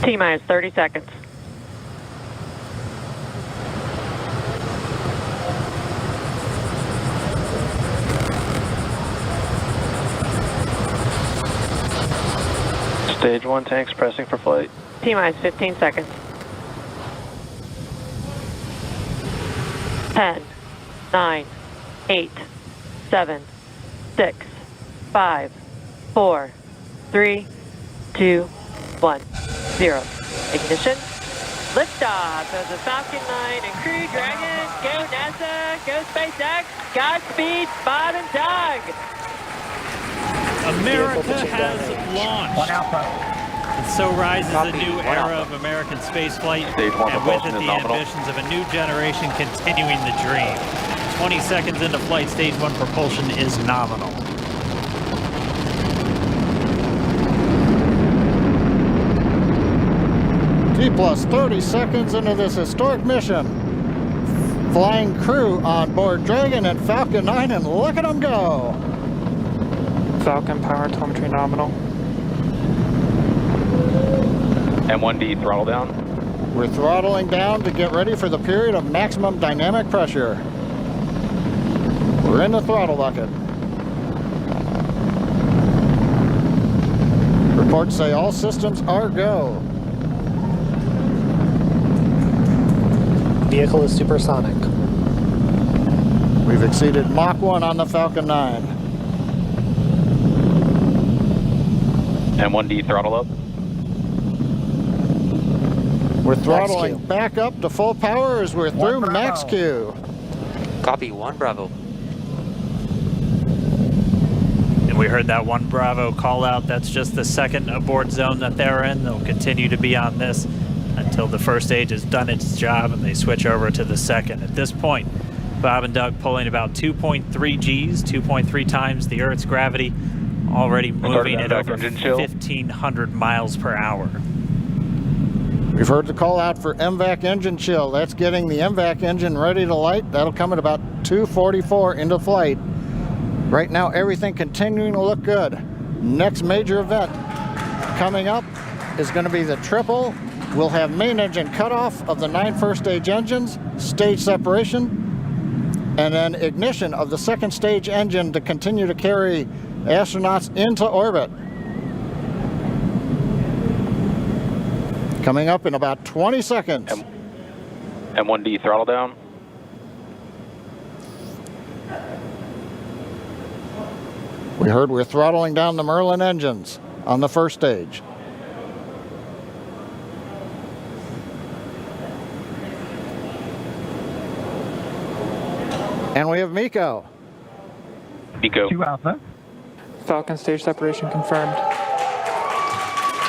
T-minus 30 seconds. Stage 1 tanks pressing for flight. T-minus 15 seconds. 10, 9, 8, 7, 6, 5, 4, 3, 2, 1, 0. Ignition. Liftoff of the Falcon 9 and Crew Dragon. Go NASA, go SpaceX. Godspeed, Bob and Doug. America has launched. And so rises a new era of American spaceflight, and with it the ambitions of a new generation continuing the dream. 20 seconds into flight, stage 1 propulsion is nominal. T plus 30 seconds into this historic mission. Flying crew on board Dragon and Falcon 9, and look at them go. Falcon power telemetry nominal. M1D throttle down. We're throttling down to get ready for the period of maximum dynamic pressure. We're in the throttle bucket. Reports say all systems are go. Vehicle is supersonic. We've exceeded Mach 1 on the Falcon 9. M1D throttle up. We're throttling back up to full power as we're through max Q. Copy, 1 Bravo. And we heard that 1 Bravo call out. That's just the second abort zone that they're in. They'll continue to be on this until the first stage has done its job and they switch over to the second. At this point, Bob and Doug pulling about 2.3 Gs, 2.3 times the Earth's gravity, already moving at over 1,500 miles per hour. We've heard the call out for MVAC engine chill. That's getting the MVAC engine ready to light. That'll come at about 2:44 into flight. Right now, everything continuing to look good. Next major event coming up is going to be the triple. We'll have main engine cutoff of the 9 first stage engines, stage separation, and then ignition of the second stage engine to continue to carry astronauts into orbit. Coming up in about 20 seconds. M1D throttle down. We heard we're throttling down the Merlin engines on the first stage. And we have MECO. MECO. 2 Alpha. Falcon stage separation confirmed.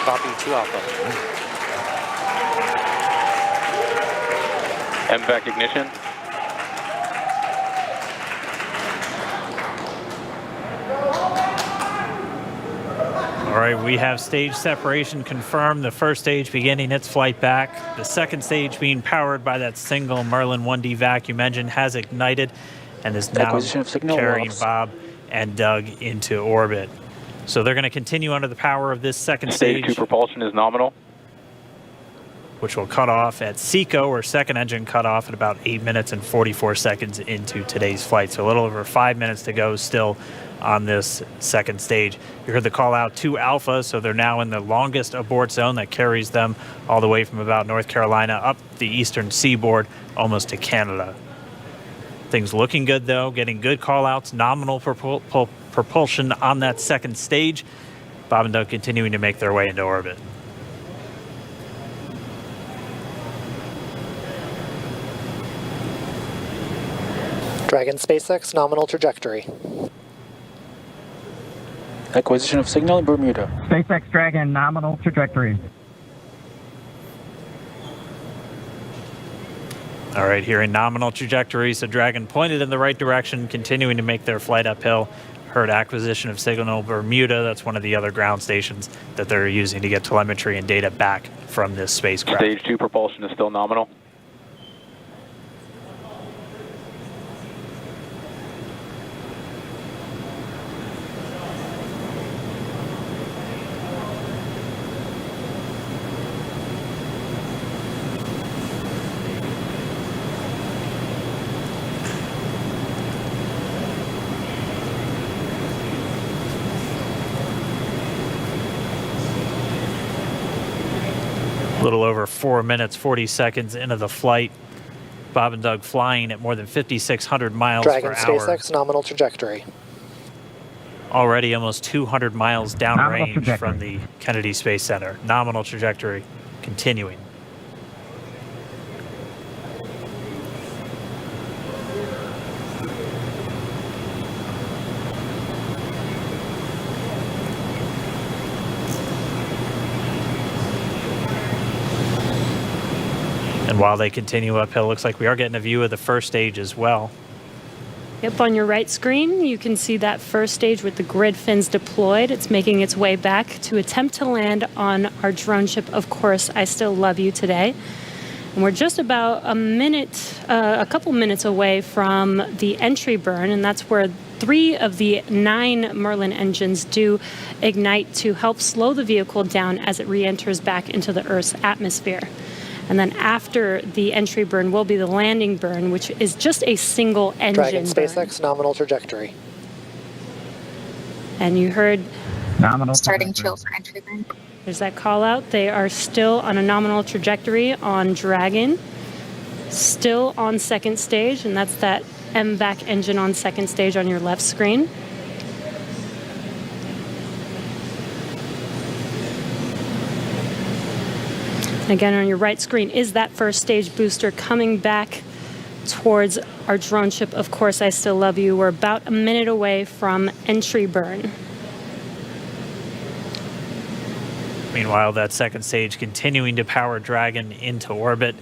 Copy, 2 Alpha. MVAC ignition. All right, we have stage separation confirmed. The first stage beginning its flight back. The second stage being powered by that single Merlin 1D vacuum engine has ignited and is now carrying Bob and Doug into orbit. So they're going to continue under the power of this second stage. Stage 2 propulsion is nominal. Which will cut off at SECO, or second engine cut off, at about 8 minutes and 44 seconds into today's flight. So a little over 5 minutes to go still on this second stage. You heard the call out to Alpha, so they're now in the longest abort zone that carries them all the way from about North Carolina up the eastern seaboard, almost to Canada. Things looking good though, getting good call outs, nominal propulsion on that second stage. Bob and Doug continuing to make their way into orbit. Dragon SpaceX nominal trajectory. Acquisition of signal in Bermuda. SpaceX Dragon nominal trajectory. All right, here in nominal trajectory, so Dragon pointed in the right direction, continuing to make their flight uphill. Heard acquisition of signal Bermuda. That's one of the other ground stations that they're using to get telemetry and data back from this spacecraft. Stage 2 propulsion is still nominal. little over 4 minutes, 40 seconds into the flight. Bob and Doug flying at more than 5,600 miles Dragon per hour. SpaceX nominal trajectory. Already almost 200 miles Nominal downrange trajectory. from the Kennedy Space Center. Nominal trajectory continuing. And while they continue uphill, looks like we are getting a view of the first stage as well. Yep, on your right screen, you can see that first stage with the grid fins deployed. It's making its way back to attempt to land on our drone ship, Of Course I Still Love You today. And we're just about a couple minutes away from the entry burn, and that's where 3 of the 9 Merlin engines do ignite to help slow the vehicle down as it re-enters back into the Earth's atmosphere. And then after the entry burn will be the landing burn, which is just a single engine Dragon burn. SpaceX nominal trajectory. And you heard Nominal Starting trajectory. chill for entry burn. there's that call out. They are still on a nominal trajectory on Dragon, still on second stage, and that's that MVAC engine on second stage on your left screen. Again, on your right screen is that first stage booster coming back towards our drone ship, Of Course I Still Love You. We're about a minute away from entry burn. Meanwhile, that second stage continuing to power Dragon into orbit.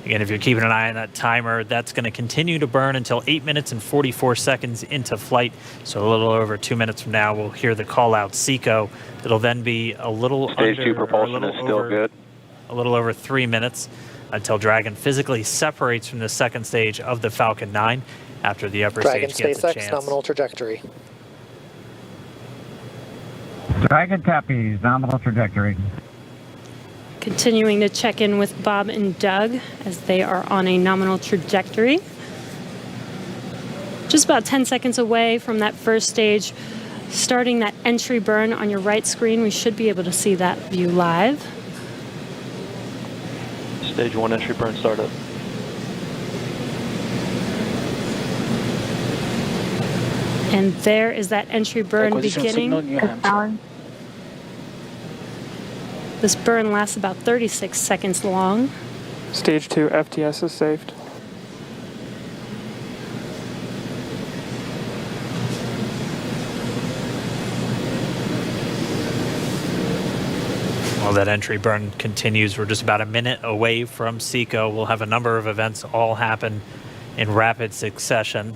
Again, if you're keeping an eye on that timer, that's going to continue to burn until 8 minutes and 44 seconds into flight. So a little over 2 minutes from now, we'll hear the call out SECO. It'll then be a little Stage under, 2 propulsion is still good. A little over 3 minutes until Dragon physically separates from the second stage of the Falcon 9 after the upper Dragon stage gets a SpaceX chance. nominal trajectory. Dragon copies. Nominal trajectory. Continuing to check in with Bob and Doug as they are on a nominal trajectory. Just about 10 seconds away from that first stage, starting that entry burn on your right screen. We should be able to see that view live. Stage 1 entry burn startup. And there is that entry burn Acquisition of signal in beginning. your hands. Power. This burn lasts about 36 seconds long. Stage 2 FTS is saved. While that entry burn continues, we're just about a minute away from SECO. We'll have a number of events all happen in rapid succession.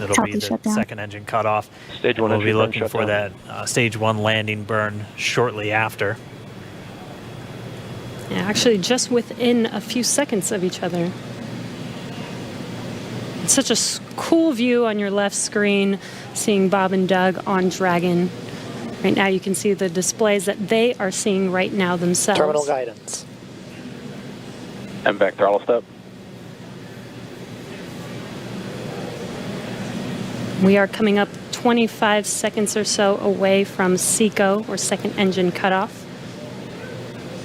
It'll Copy, be the shutdown. second engine cutoff. Stage 1 We'll entry be burn looking for shutdown. that stage 1 landing burn shortly after. Yeah, actually just within a few seconds of each other. It's such a cool view on your left screen, seeing Bob and Doug on Dragon. Right now you can see the displays that they are seeing right now themselves. Terminal guidance. MVAC throttle step. We are coming up 25 seconds or so away from SECO, or second engine cutoff.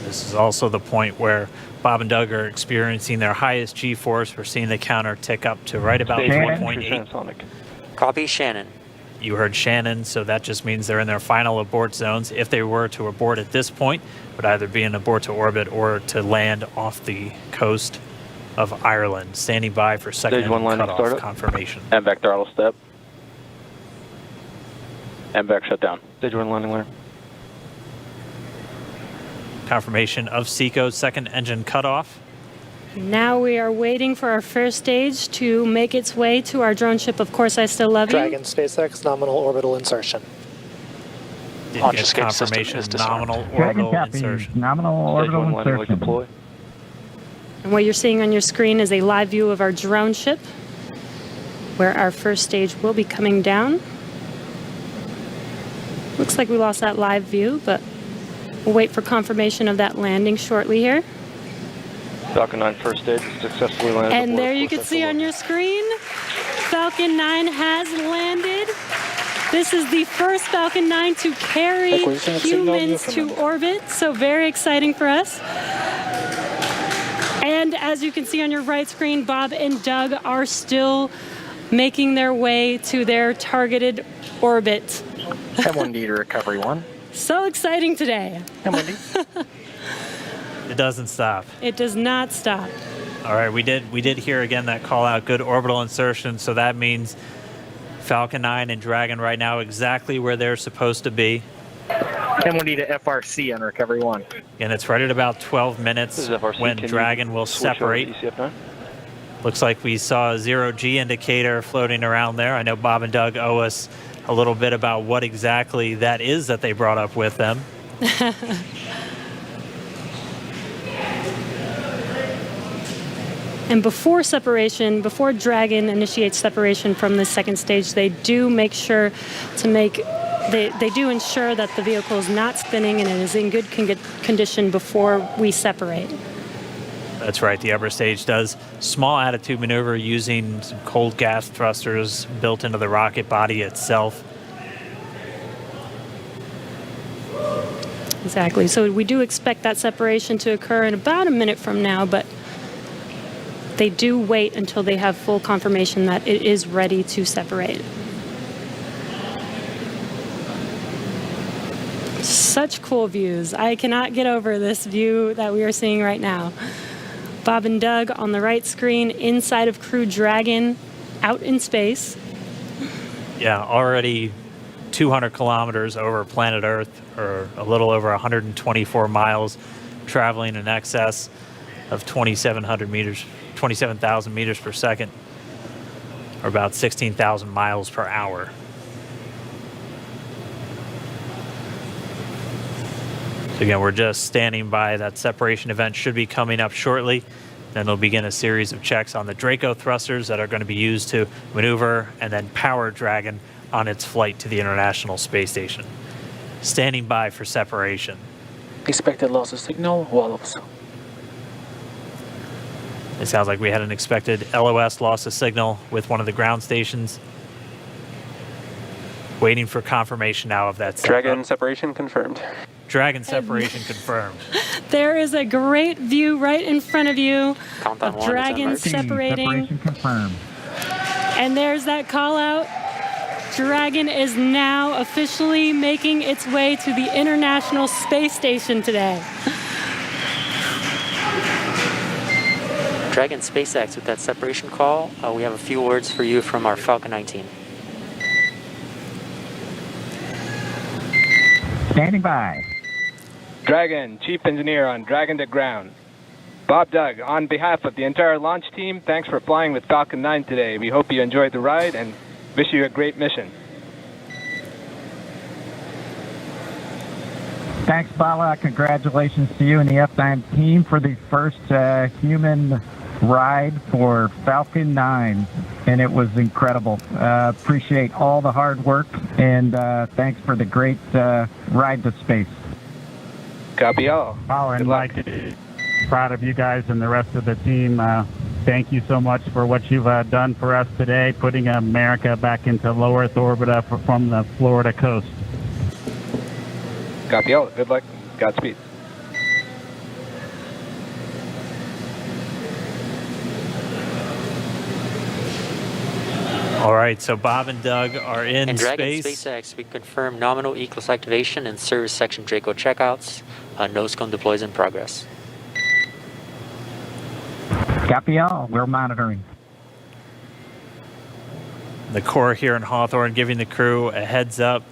This is also the point where Bob and Doug are experiencing their highest G-force. We're seeing the counter tick up to right about Stage 1 1.8. entry transonic. Copy Shannon. You heard Shannon, so that just means they're in their final abort zones. If they were to abort at this point, it would either be an abort to orbit or to land off the coast of Ireland. Standing by for second Stage 1 engine landing cutoff startup. confirmation. MVAC throttle step. MVAC shutdown. Stage 1 landing learn. Confirmation of SECO's second engine cutoff. Now we are waiting for our first stage to make its way to our drone ship, Of Course I Still Love You. Dragon SpaceX nominal orbital insertion. Did Launch get escape system confirmation is disarmed. nominal Dragon orbital copies. insertion. Nominal Stage orbital 1 landing leg insertion. deploy. And what you're seeing on your screen is a live view of our drone ship, where our first stage will be coming down. Looks like we lost that live view, but we'll wait for confirmation of that landing shortly here. Falcon 9 first stage successfully landed. And aboard there you Of can Course I see Still on Love your screen, Falcon 9 has landed This is the first Falcon 9 to carry humans to orbit, so very exciting for us. And as you can see on your right screen, Bob and Doug are still making their way to their targeted orbit. M1D to Recovery 1. So exciting today. M1D. It doesn't stop. It does not stop. All right, we did hear again that call out, good orbital insertion, so that means Falcon 9 and Dragon right now exactly where they're supposed to be. M1D to FRC on Recovery 1. And it's right at about 12 minutes when Dragon will separate. Looks like we saw a 0G indicator floating around there. I know Bob and Doug owe us a little bit about what exactly that is that they brought up with them. And before separation, before Dragon initiates separation from the second stage, they do make sure to they do ensure that the vehicle is not spinning and it is in good condition before we separate. That's right, the upper stage does small attitude maneuver using some cold gas thrusters built into the rocket body itself. Exactly, so we do expect that separation to occur in about a minute from now, but they do wait until they have full confirmation that it is ready to separate. Such cool views. I cannot get over this view that we are seeing right now. Bob and Doug on the right screen, inside of Crew Dragon, out in space. Yeah, already 200 kilometers over planet Earth, or a little over 124 miles, traveling in excess of 27,000 meters per second, or about 16,000 miles per hour. So again, we're just standing by. That separation event should be coming up shortly. Then they'll begin a series of checks on the Draco thrusters that are going to be used to maneuver and then power Dragon on its flight to the International Space Station. Standing by for separation. Expected loss of signal, wallops. It sounds like we had an expected LOS, loss of signal, with one of the ground stations. Waiting for confirmation now of that setup. Dragon separation confirmed. Dragon separation confirmed. There is a great view right in front of you Countdown of one, Dragon separating. Separation confirmed. And there's that call out. Dragon is now officially making its way to the International Space Station today. Dragon SpaceX with that separation call. We have a few words for you from our Falcon 9 team. Standing by. Dragon, Chief Engineer on Dragon to Ground. Bob Doug, on behalf of the entire launch team, thanks for flying with Falcon 9 today. We hope you enjoyed the ride and wish you a great mission. Thanks, Bala. Congratulations to you and the F9 team for the first human ride for Falcon 9, and it was incredible. Appreciate all the hard work, and thanks for the great ride to space. Copy all. Bala and Mike, proud of you guys and the rest of the team. Thank you so much for what you've done for us today, putting America back into low Earth orbit from the Florida coast. Copy all. Good luck. Godspeed. All right, so Bob and Doug are in And Dragon space. SpaceX, we confirm nominal ECLS activation and service section Draco checkouts. Nose cone deploys in progress. Copy all. We're monitoring. The Corps here in Hawthorne giving the crew a heads up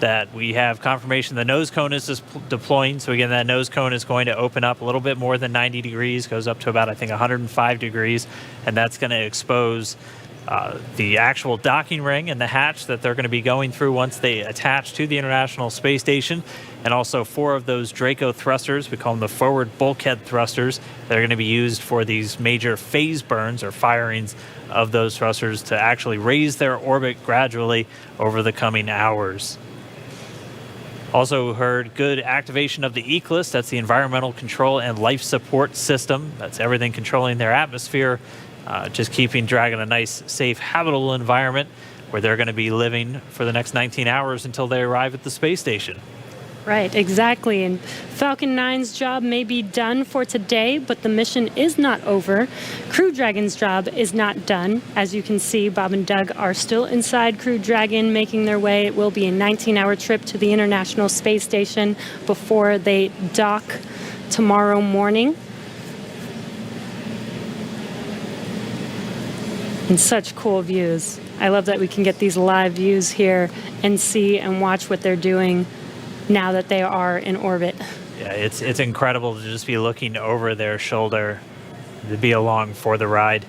that we have confirmation the nose cone is deploying. So again, that nose cone is going to open up a little bit more than 90 degrees, goes up to about, I think, 105 degrees, and that's going to expose the actual docking ring and the hatch that they're going to be going through once they attach to the International Space Station, and also 4 of those Draco thrusters, we call them the forward bulkhead thrusters, that are going to be used for these major phase burns or firings of those thrusters to actually raise their orbit gradually over the coming hours. Also heard good activation of the ECLS, that's the Environmental Control and Life Support System. That's everything controlling their atmosphere, just keeping Dragon a nice, safe, habitable environment where they're going to be living for the next 19 hours until they arrive at the space station. Right, exactly. And Falcon 9's job may be done for today, but the mission is not over. Crew Dragon's job is not done. As you can see, Bob and Doug are still inside Crew Dragon, making their way. It will be a 19-hour trip to the International Space Station before they dock tomorrow morning. And such cool views. I love that we can get these live views here and see and watch what they're doing now that they are in orbit. Yeah, it's incredible to just be looking over their shoulder, to be along for the ride.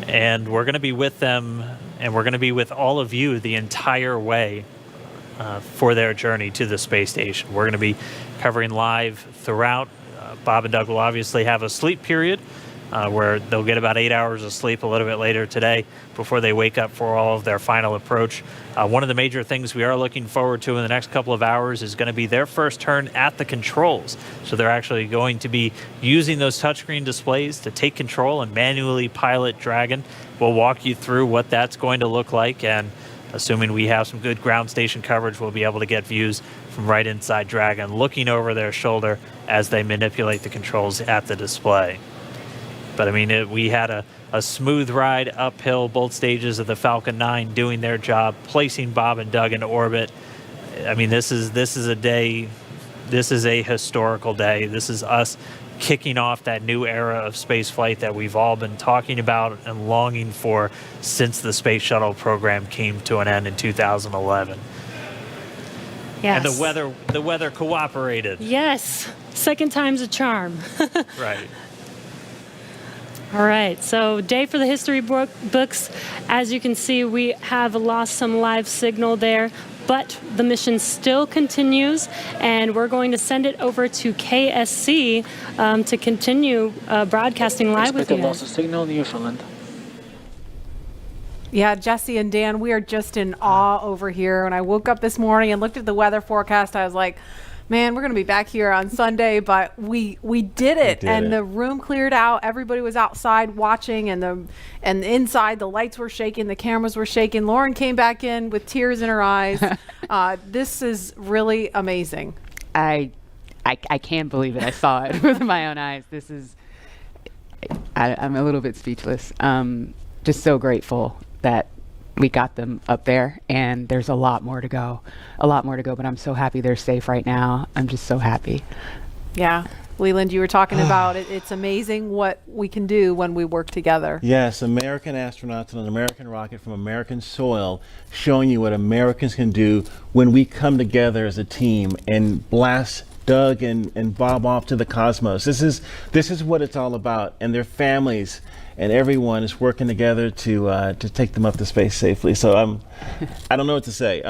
And we're going to be with them, and we're going to be with all of you the entire way for their journey to the space station. We're going to be covering live throughout. Bob and Doug will obviously have a sleep period where they'll get about 8 hours of sleep a little bit later today before they wake up for all of their final approach. One of the major things we are looking forward to in the next couple of hours is going to be their first turn at the controls. So they're actually going to be using those touchscreen displays to take control and manually pilot Dragon. We'll walk you through what that's going to look like, and assuming we have some good ground station coverage, we'll be able to get views from right inside Dragon, looking over their shoulder as they manipulate the controls at the display. But I mean, we had a smooth ride uphill, both stages of the Falcon 9 doing their job, placing Bob and Doug into orbit. I mean, this is a day, this is a historical day. This is us kicking off that new era of space flight that we've all been talking about and longing for since the Space Shuttle program came to an end in 2011. Yes. And the weather cooperated. Yes, second time's a charm. Right. All right, so day for the history books. As you can see, we have lost some live signal there, but the mission still continues, and we're going to send it over to KSC to continue broadcasting live with you guys. Loss of signal, Newfoundland. Yeah, Jesse and Dan, we are just in awe over here. When I woke up this morning and looked at the weather forecast, I was like, man, we're going to be back here on Sunday, but we did it. The room cleared out. Everybody was outside watching, and inside the lights were shaking, the cameras were shaking. Lauren came back in with tears in her eyes. This is really amazing. I can't believe it. I saw it with my own eyes. This is, I'm a little bit speechless. Just so grateful that we got them up there, and there's a lot more to go, but I'm so happy they're safe right now. I'm just so happy. Yeah. Leland, you were talking about it. It's amazing what we can do when we work together. Yes, American astronauts on an American rocket from American soil, showing you what Americans can do when we come together as a team and blast Doug and Bob off to the cosmos. This is what it's all about, and their families and everyone is working together to take them up to space safely. So I don't know what to say.